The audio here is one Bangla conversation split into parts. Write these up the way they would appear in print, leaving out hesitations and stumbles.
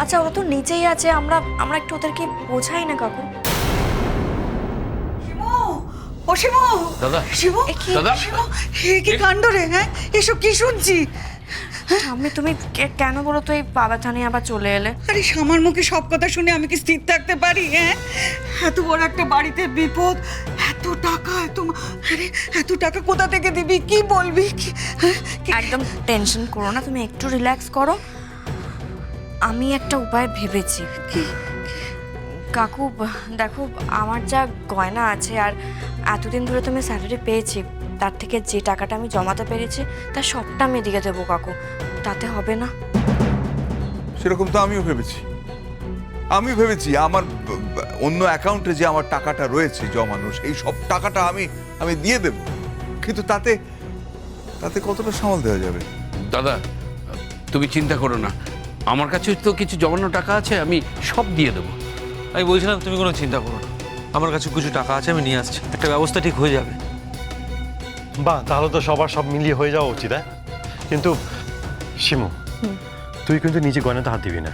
আচ্ছা ওরা তো নিচেই আছে, আমরা আমরা একটু ওদেরকে বোঝাই না কাকু। ও শিমু, দাদা, শিমু, দাদা, শিমু, এ কি কাণ্ড রে? হ্যাঁ, এসব কি শুনছি? আমি তুমি কেন বলো তো এই বাবাটা নিয়ে আবার চলে এলে? আরে আমার মুখে সব কথা শুনে আমি কি স্থির থাকতে পারি? হ্যাঁ, এত বড় একটা বাড়িতে বিপদ, এত টাকা, আরে এত টাকা কোথা থেকে দিবি, কি বলবি? হ্যাঁ, একদম টেনশন করো না, তুমি একটু রিল্যাক্স করো। আমি একটা উপায় ভেবেছি। কাকু দেখো, আমার যা গয়না আছে আর এতদিন ধরে তুমি স্যালারি পেয়েছি, তার থেকে যে টাকাটা আমি জমাতে পেরেছি তার সবটা আমি দিয়ে দেবো কাকু, তাতে হবে না? সেরকম তো আমিও ভেবেছি আমার অন্য অ্যাকাউন্টে যে আমার টাকাটা রয়েছে জমানো, সেই সব টাকাটা আমি দিয়ে দেব, কিন্তু তাতে কতটা সামাল দেওয়া যাবে? দাদা, তুমি চিন্তা করো না, আমার কাছে তো কিছু জমানো টাকা আছে, আমি সব দিয়ে দেবো। আমি বলছিলাম তুমি কোনো চিন্তা করো না, আমার কাছে কিছু টাকা আছে, আমি নিয়ে আসছি, একটা ব্যবস্থা ঠিক হয়ে যাবে। বাহ, তাহলে তো সবার সব মিলিয়ে হয়ে যাওয়া উচিত। কিন্তু শিমু, তুই কিন্তু নিজে গয়নাতে হাত দিবি না।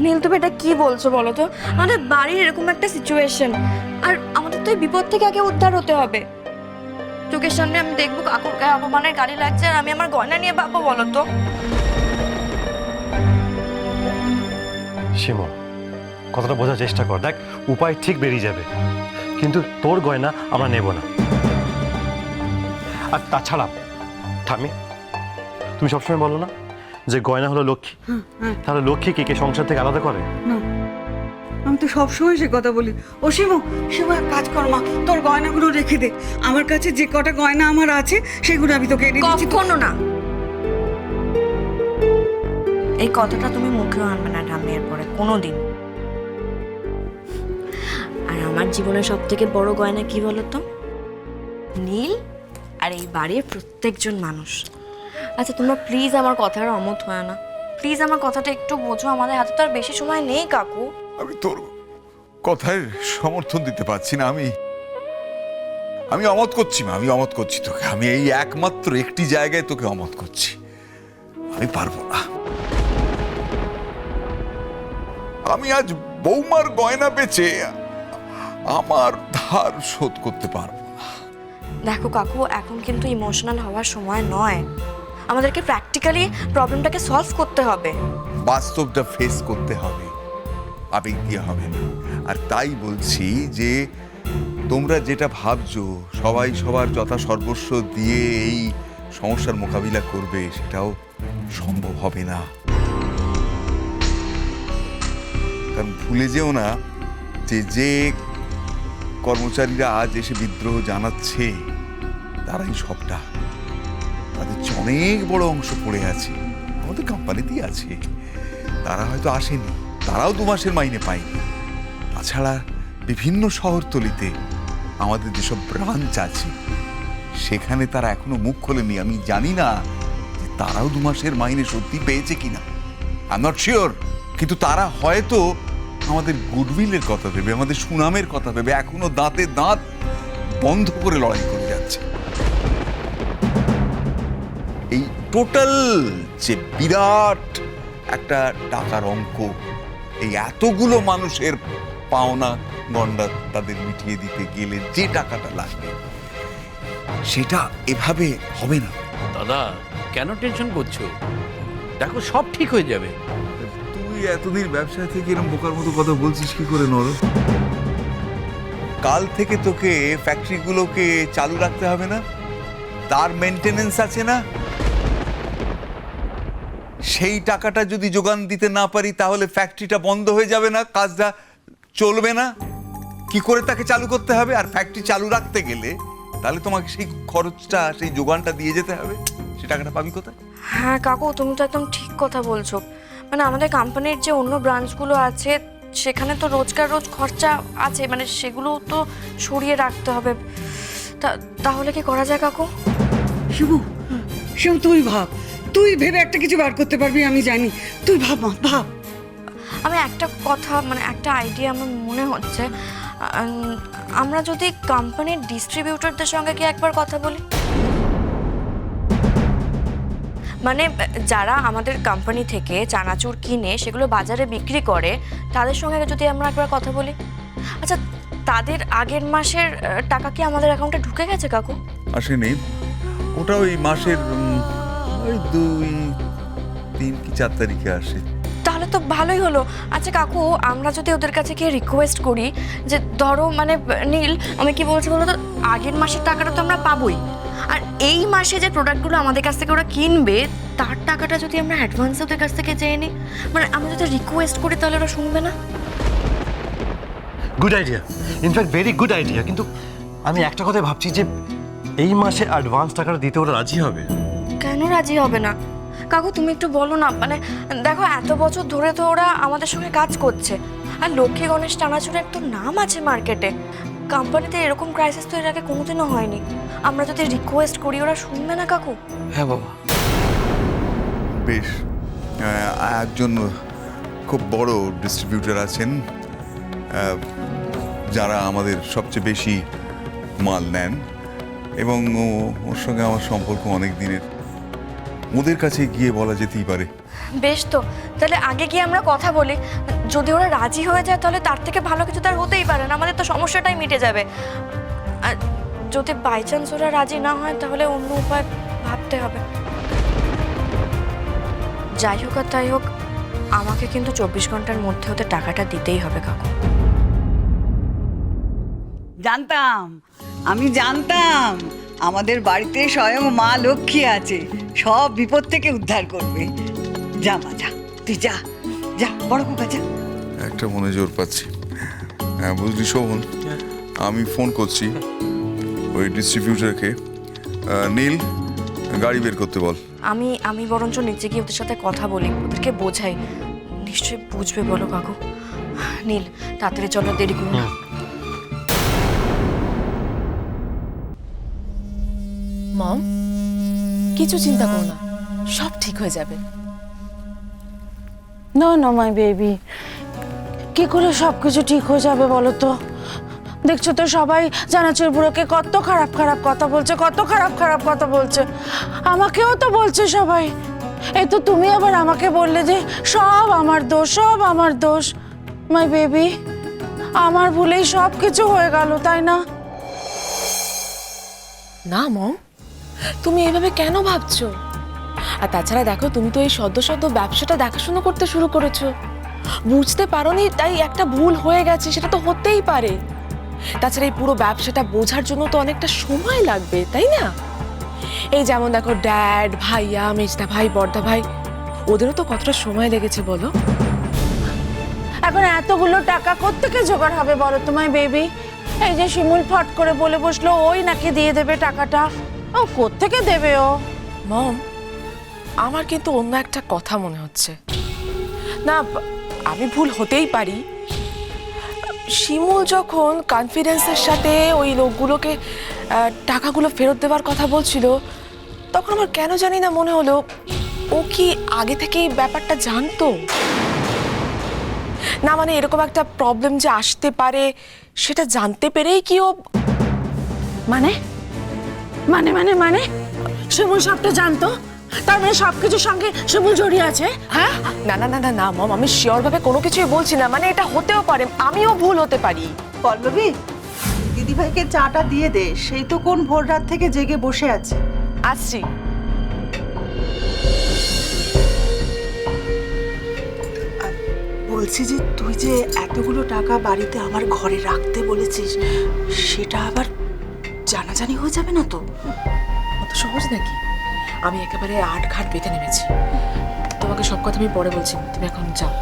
নীল তুমি এটা কি বলছো বলো তো? আমাদের বাড়ির এরকম একটা সিচুয়েশন, আর আমাদের তো এই বিপদ থেকে আগে উদ্ধার হতে হবে। চোখের সামনে আমি দেখবো কাকুর গায়ে অপমানের গাড়ি লাগছে, আর আমি আমার গয়না নিয়ে ভাববো বলো তো? শিমু, কথাটা বোঝার চেষ্টা কর। দেখ, উপায় ঠিক বেরিয়ে যাবে, কিন্তু তোর গয়না আমরা নেব না। আর তাছাড়া ঠামি, তুমি সবসময় বলো না যে গয়না হলো লক্ষ্মী, তাহলে লক্ষ্মী কে সংসার থেকে আলাদা করে? না, আমি তো সবসময় সে কথা বলি। ও শিমু, শিমু এক কাজ কর মা, তোর গয়নাগুলো রেখে দে। আমার কাছে যে কটা গয়না আমার আছে সেগুলো আমি তোকে এনে দিচ্ছি। কখনো না, এই কথাটা তুমি মুখেও আনবে না ঠাম্মি এরপরে কোনোদিন। আর আমার জীবনের সব থেকে বড় গয়না কি বলতো? নীল আর এই বাড়ির প্রত্যেকজন মানুষ। আচ্ছা তোমরা প্লিজ আমার কথার অমত হয় না, প্লিজ আমার কথাটা একটু বোঝো, আমাদের হাতে তো আর বেশি সময় নেই কাকু। আমি তোর কথায় সমর্থন দিতে পারছি না। আমি অমত করছি মা, আমি অমত করছি তোকে। আমি এই একমাত্র একটি জায়গায় তোকে অমত করছি, আমি পারবো না। আমি আজ বৌমার গয়না বেচে আমার ধার শোধ করতে পারবো না। দেখো কাকু, এখন কিন্তু ইমোশনাল হওয়ার সময় নয়, আমাদেরকে প্র্যাকটিক্যালি প্রবলেমটাকে সলভ করতে হবে। বাস্তবটা ফেস করতে হবে, আবেগ দিয়ে হবে না। আর তাই বলছি যে তোমরা যেটা ভাবছো সবাই সবার যথা সর্বস্ব দিয়ে এই সমস্যার মোকাবিলা করবে, সেটাও সম্ভব হবে না। কারণ ভুলে যেও না যে কর্মচারীরা আজ এসে বিদ্রোহ জানাচ্ছে তারাই সবটা। তাদের যে অনেক বড় অংশ পড়ে আছে আমাদের কোম্পানিতেই আছে, তারা হয়তো আসেনি, তারাও 2 মাসের মাইনে পায়নি। তাছাড়া বিভিন্ন শহরতলিতে আমাদের যেসব ব্রাঞ্চ আছে সেখানে তারা এখনো মুখ খোলেনি। আমি জানি না যে তারাও 2 মাসের মাইনে সত্যি পেয়েছে কিনা, আই এম নট শিওর। কিন্তু তারা হয়তো আমাদের গুডউইলের কথা ভেবে, আমাদের সুনামের কথা ভেবে এখনো দাঁতে দাঁত বন্ধ করে লড়াই করে যাচ্ছে। এই টোটাল যে বিরাট একটা টাকার অঙ্ক, এই এতগুলো মানুষের পাওনা গন্ডা তাদের মিটিয়ে দিতে গেলে যে টাকাটা লাগবে সেটা এভাবে হবে না। দাদা, কেন টেনশন করছো? দেখো সব ঠিক হয়ে যাবে। তুই এতদিন ব্যবসা থেকে এরকম বোকার মতো কথা বলছিস কি করে নর? কাল থেকে তোকে ফ্যাক্টরিগুলোকে চালু রাখতে হবে না? তার মেনটেনেন্স আছে না? সেই টাকাটা যদি যোগান দিতে না পারি তাহলে ফ্যাক্টরিটা বন্ধ হয়ে যাবে না, কাজটা চলবে না। কি করে তাকে চালু করতে হবে? আর ফ্যাক্টরি চালু রাখতে গেলে তাহলে তোমাকে সেই খরচটা, সেই যোগানটা দিয়ে যেতে হবে। সে টাকাটা পাবি কোথায়? হ্যাঁ কাকু, তুমি তো একদম ঠিক কথা বলছো। মানে আমাদের কোম্পানির যে অন্য ব্রাঞ্চগুলো আছে সেখানে তো রোজ খরচা আছে, মানে সেগুলো তো সরিয়ে রাখতে হবে। তাহলে কি করা যায় কাকু? শিবু, শিবু তুই ভাব, তুই ভেবে একটা কিছু বার করতে পারবি আমি জানি। তুই ভাব মা, ভাব। আমি একটা কথা, মানে একটা আইডিয়া আমার মনে হচ্ছে, আমরা যদি কোম্পানির ডিস্ট্রিবিউটরদের সঙ্গে কি একবার কথা বলি, মানে যারা আমাদের কোম্পানি থেকে চানাচুর কিনে সেগুলো বাজারে বিক্রি করে তাদের সঙ্গে যদি আমরা একবার কথা বলি। আচ্ছা, তাদের আগের মাসের টাকা কি আমাদের অ্যাকাউন্টে ঢুকে গেছে কাকু? আসেনি, ওটা ওই মাসের ওই 2, 3 কি 4 তারিখে আসে। তাহলে তো ভালোই হলো। আচ্ছা কাকু, আমরা যদি ওদের কাছে গিয়ে রিকোয়েস্ট করি যে ধরো মানে নীল, আমি কি বলছি বলো তো, আগের মাসের টাকাটা তো আমরা পাবোই, আর এই মাসে যে প্রোডাক্টগুলো আমাদের কাছ থেকে ওরা কিনবে তার টাকাটা যদি আমরা অ্যাডভান্স ওদের কাছ থেকে চেয়ে নিই, মানে আমরা যদি রিকোয়েস্ট করি তাহলে ওরা শুনবে না? Good idea, in fact very good idea. কিন্তু আমি একটা কথাই ভাবছি যে এই মাসে অ্যাডভান্স টাকাটা দিতে ওরা রাজি হবে? কেন রাজি হবে না কাকু, তুমি একটু বলো না। মানে দেখো, এত বছর ধরে তো ওরা আমাদের সঙ্গে কাজ করছে, আর লক্ষ্মী গণেশ চানাচুরের তো নাম আছে মার্কেটে। কোম্পানিতে এরকম ক্রাইসিস তো এর আগে কোনোদিনও হয়নি। আমরা যদি রিকোয়েস্ট করি ওরা শুনবে না কাকু? হ্যাঁ বাবা। বেশ, একজন খুব বড় ডিস্ট্রিবিউটর আছেন যারা আমাদের সবচেয়ে বেশি মাল নেন, এবং ওর সঙ্গে আমার সম্পর্ক অনেক দিনের। ওদের কাছে গিয়ে বলা যেতেই পারে। বেশ, তো তাহলে আগে গিয়ে আমরা কথা বলি। যদি ওরা রাজি হয়ে যায় তাহলে তার থেকে ভালো কিছু তার হতেই পারে না, আমাদের তো সমস্যাটাই মিটে যাবে। আর যদি বাই চান্স ওরা রাজি না হয় তাহলে অন্য উপায় ভাবতে হবে। যাই হোক আর তাই হোক, আমাকে কিন্তু 24 ঘন্টার মধ্যে ওদের টাকাটা দিতেই হবে কাকু। জানতাম, আমি জানতাম আমাদের বাড়িতে স্বয়ং মা লক্ষ্মী আছে, সব বিপদ থেকে উদ্ধার করবে। যা মা, যা, তুই যা যা, বড় খোকা যা। একটা মনে জোর পাচ্ছি। হ্যাঁ বুঝলি শোভন, আমি ফোন করছি ওই ডিস্ট্রিবিউটরকে। নীল, গাড়ি বের করতে বল। আমি বরঞ্চ নিচে গিয়ে ওদের সাথে কথা বলি, ওদেরকে বোঝাই, নিশ্চয়ই বুঝবে। বলো কাকু। নীল, তাড়াতাড়ি চলো, দেরি করো না। মম, কিছু চিন্তা করো না, সব ঠিক হয়ে যাবে। নো নো মাই বেবি, কি করে সব কিছু ঠিক হয়ে যাবে বলো তো? দেখছো তো সবাই চানাচুর বুড়োকে কত খারাপ খারাপ কথা বলছে, কত খারাপ খারাপ কথা বলছে। আমাকেও তো বলছে সবাই। এই তো তুমি আবার আমাকে বললে যে সব আমার দোষ, সব আমার দোষ। মাই বেবি, আমার ভুলেই সব কিছু হয়ে গেল, তাই না? না মম, তুমি এভাবে কেন ভাবছো? আর তাছাড়া দেখো, তুমি তো এই সদ্য সদ্য ব্যবসাটা দেখাশোনা করতে শুরু করেছো, বুঝতে পারোনি তাই একটা ভুল হয়ে গেছে, সেটা তো হতেই পারে। তাছাড়া এই পুরো ব্যবসাটা বোঝার জন্য তো অনেকটা সময় লাগবে, তাই না? এই যেমন দেখো, ড্যাড, ভাইয়া, মেজদা ভাই, বড়দা ভাই, ওদেরও তো কতটা সময় লেগেছে বলো। এখন এতগুলো টাকা কোত্থেকে জোগাড় হবে বলো তোমায় বেবি? এই যে শিমুল ফট করে বলে বসলো ওই নাকি দিয়ে দেবে টাকাটা, ও কোত্থেকে দেবে ও? মম, আমার কিন্তু অন্য একটা কথা মনে হচ্ছে। না, আমি ভুল হতেই পারি। শিমুল যখন কনফিডেন্সের সাথে ওই লোকগুলোকে টাকাগুলো ফেরত দেওয়ার কথা বলছিল, তখন আমার কেন জানি না মনে হলো ও কি আগে থেকেই ব্যাপারটা জানতো। না মানে এরকম একটা প্রবলেম যে আসতে পারে সেটা জানতে পেরেই কি ও মানে মানে মানে মানে শিমুল সবটা জানতো? তার মানে সবকিছুর সঙ্গে শিমুল জড়িয়ে আছে? হ্যাঁ, না না না না না মম, আমি শিওর ভাবে কোনো কিছুই বলছি না। মানে এটা হতেও পারে, আমিও ভুল হতে পারি। পল্লবী, দিদিভাইকে চাটা দিয়ে দে, সেই তো কোন ভোর রাত থেকে জেগে বসে আছে। আসছি। বলছি যে তুই যে এতগুলো টাকা বাড়িতে আমার ঘরে রাখতে বলেছিস, সেটা আবার জানাজানি হয়ে যাবে না তো? অত সহজ নাকি? আমি একেবারে আট ঘাট পেতে নেমেছি। তোমাকে সব কথা আমি পরে বলছি, তুমি এখন যাও।